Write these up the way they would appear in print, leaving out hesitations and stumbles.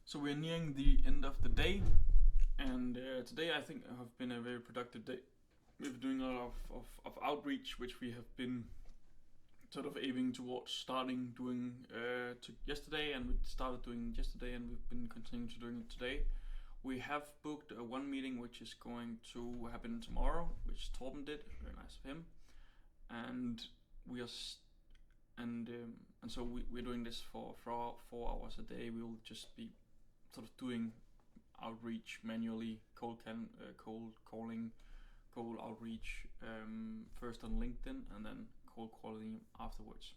So we're nearing the end of the day, and today I think have been a very productive day. We've been doing a lot of outreach, which we have been sort of aiming towards starting doing yesterday, and we started doing yesterday, and we've been continuing to doing it today. We have booked one meeting which is going to happen tomorrow, which Torben did. Very nice of him, and we are and so we're doing this for 4 hours a day. We will just be sort of doing outreach manually, cold calling, cold outreach, first on LinkedIn and then cold calling afterwards.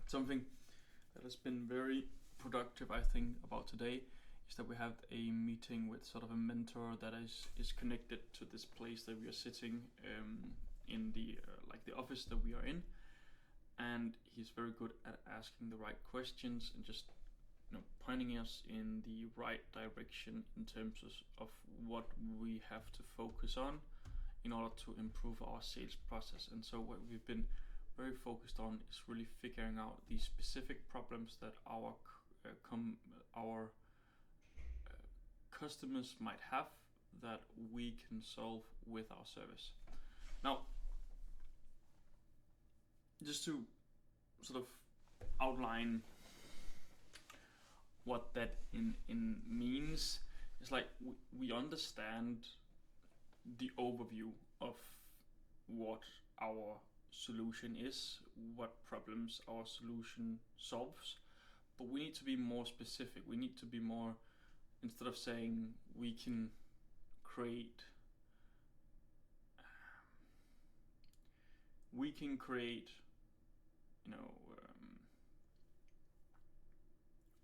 Something that has been very productive, I think, about today is that we had a meeting with sort of a mentor that is connected to this place that we are sitting in the like the office that we are in, and he's very good at asking the right questions and just pointing us in the right direction in terms of what we have to focus on in order to improve our sales process. And so what we've been very focused on is really figuring out the specific problems that our customers might have that we can solve with our service. Now, just to sort of outline what that in means, is like we understand the overview of what our solution is, what problems our solution solves, but we need to be more specific. We need to be more, instead of saying we can create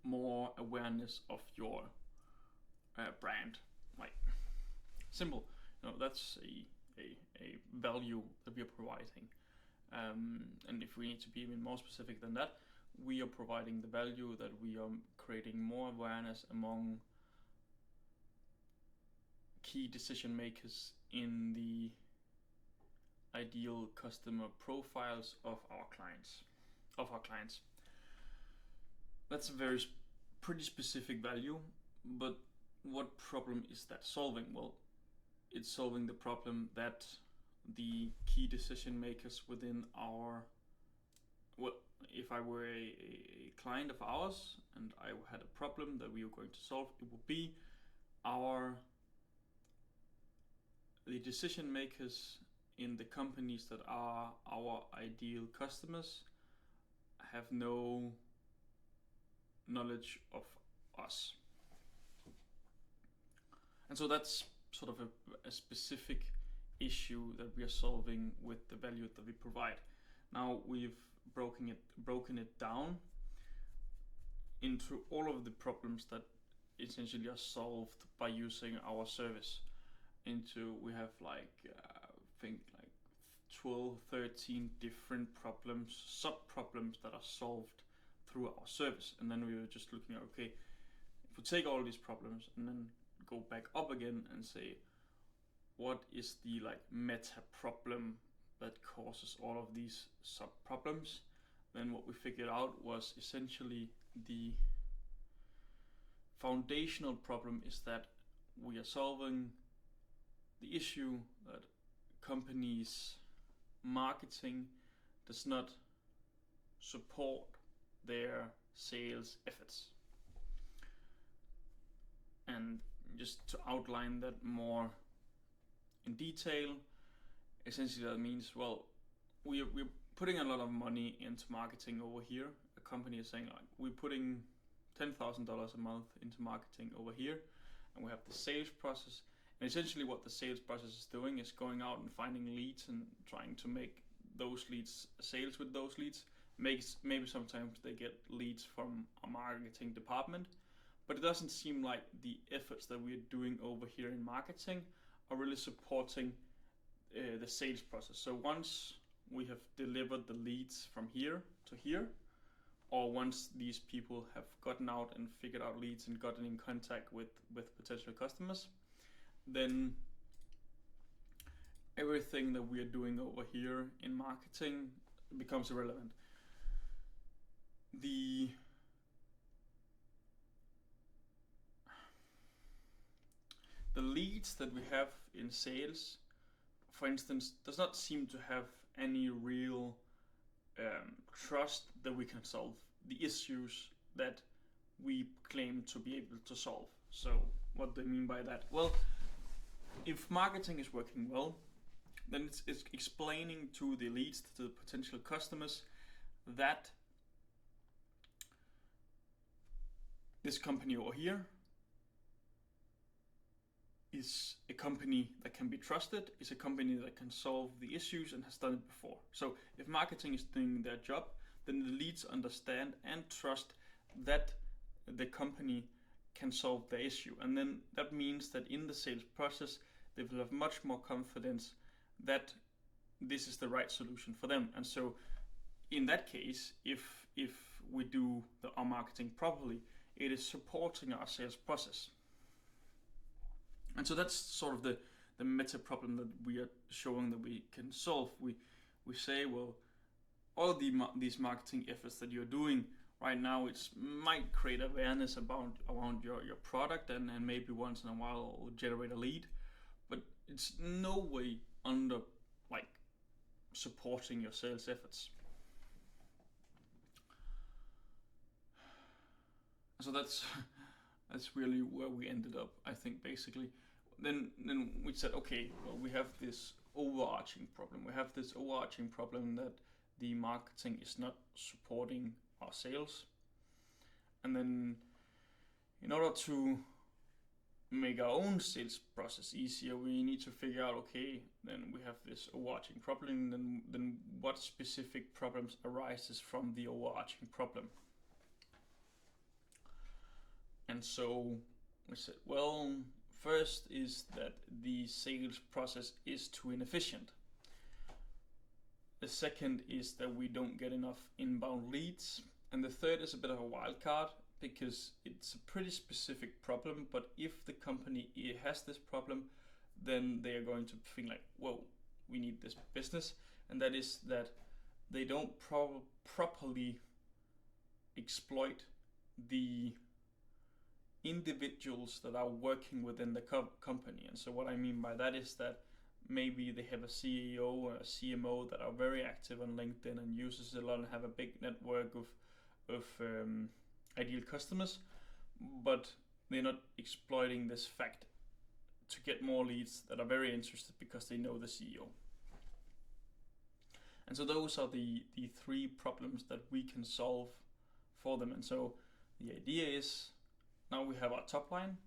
more awareness of your brand. Like, simple, that's a value that we are providing. And if we need to be even more specific than that, we are providing the value that we are creating more awareness among key decision makers in the ideal customer profiles of our clients. That's a pretty specific value, but what problem is that solving? Well, it's solving the problem that the key decision makers within if I were a client of ours and I had a problem that we were going to solve, it would be the decision makers in the companies that are our ideal customers have no knowledge of us. And so that's sort of a specific issue that we are solving with the value that we provide. Now we've broken it down into all of the problems that essentially are solved by using our service. We have like 12, 13 different problems, sub-problems that are solved through our service. And then we were just looking at, okay, if we take all these problems and then go back up again and say, what is the meta problem that causes all of these sub problems? Then what we figured out was essentially the foundational problem is that we are solving the issue that companies' marketing does not support their sales efforts. And just to outline that more in detail, essentially that means, well, we're putting a lot of money into marketing over here. A company is saying, we're putting $10,000 a month into marketing over here, and we have the sales process. And essentially what the sales process is doing is going out and finding leads and trying to make those leads sales with those leads. Maybe sometimes they get leads from a marketing department, but it doesn't seem like the efforts that we're doing over here in marketing are really supporting the sales process. So once we have delivered the leads from here to here, or once these people have gotten out and figured out leads and gotten in contact with potential customers, then everything that we are doing over here in marketing becomes irrelevant. The leads that we have in sales, for instance, does not seem to have any real trust that we can solve the issues that we claim to be able to solve. So what do I mean by that? Well, if marketing is working well, then it's explaining to the leads, to the potential customers, that this company over here is a company that can be trusted, is a company that can solve the issues and has done it before. So if marketing is doing their job, then the leads understand and trust that the company can solve the issue. And then that means that in the sales process, they will have much more confidence that this is the right solution for them. And so in that case, if we do our marketing properly, it is supporting our sales process. And so that's sort of the meta problem that we are showing that we can solve. We say, well, all these marketing efforts that you're doing right now, it might create awareness around your product and maybe once in a while will generate a lead, but it's no way under like supporting your sales efforts. So that's really where we ended up, I think, basically. Then we said, okay, well, we have this overarching problem. We have this overarching problem that the marketing is not supporting our sales. And then in order to make our own sales process easier, we need to figure out, okay, then we have this overarching problem, then what specific problems arises from the overarching problem? And so we said, well, first is that the sales process is too inefficient. The second is that we don't get enough inbound leads. And the third is a bit of a wild card because it's a pretty specific problem, but if the company has this problem, then they are going to think like, whoa, we need this business. And that is that they don't properly exploit the individuals that are working within the company. And so what I mean by that is that maybe they have a CEO or a CMO that are very active on LinkedIn and uses it a lot and have a big network of ideal customers, but they're not exploiting this fact to get more leads that are very interested because they know the CEO. And so those are the three problems that we can solve for them. And so the idea is, now we have our top line,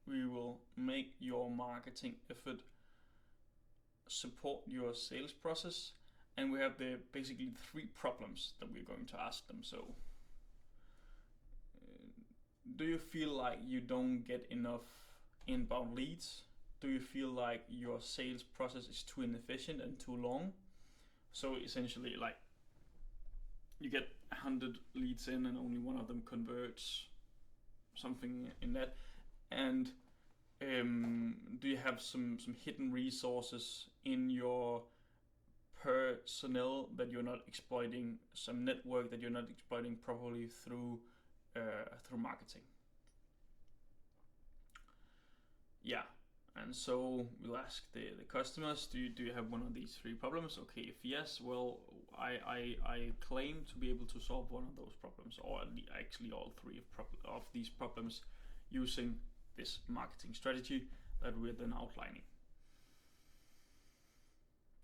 we will make your marketing effort support your sales process, and we have the basically three problems that we're going to ask them. So do you feel like you don't get enough inbound leads? Do you feel like your sales process is too inefficient and too long? So essentially, like, you get 100 leads in and only one of them converts, something in that. And do you have some hidden resources in your personnel that you're not exploiting, some network that you're not exploiting properly through marketing? Yeah, and so we'll ask the customers, do you have one of these three problems? Okay, if yes, well, I claim to be able to solve one of those problems, or actually all three of these problems, using this marketing strategy that we're then outlining.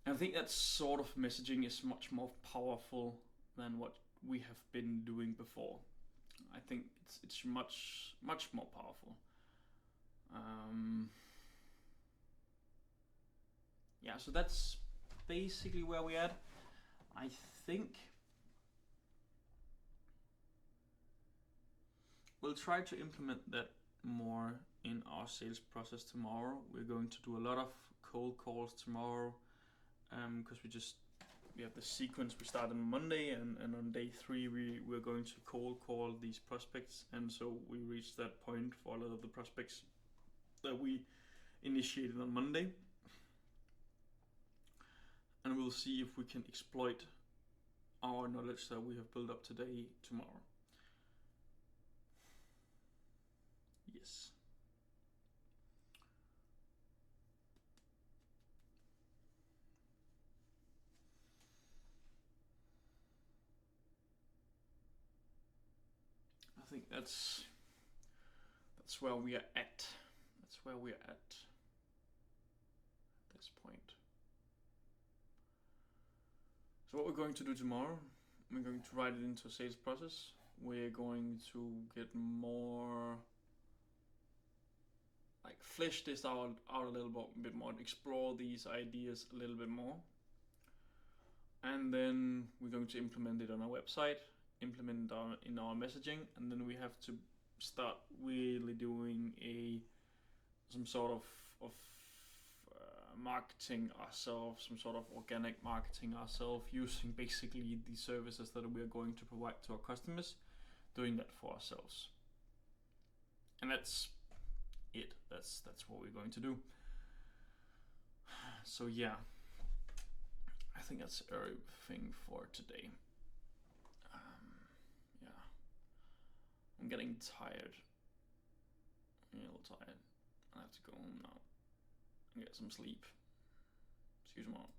And I think that sort of messaging is much more powerful than what we have been doing before. I think it's much more powerful. Yeah, so that's basically where we're at. I think we'll try to implement that more in our sales process tomorrow. We're going to do a lot of cold calls tomorrow, because we have the sequence. We start on Monday, and on day 3 we're going to cold call these prospects, and so we reach that point for a lot of the prospects that we initiated on Monday, and we'll see if we can exploit our knowledge that we have built up today tomorrow. Yes. think that's where we are at. That's where we are at this point. So what we're going to do tomorrow, we're going to write it into a sales process. We're going to get more, like, flesh this out a little bit more, explore these ideas a little bit more. And then we're going to implement it on our website, implement it in our messaging, and then we have to start really doing some sort of marketing ourselves, some sort of organic marketing ourselves, using basically the services that we are going to provide to our customers, doing that for ourselves. And that's it. That's what we're going to do. So yeah, I think that's everything for today. Yeah, I'm getting tired. I'm a little tired. I have to go home now and get some sleep. See you tomorrow.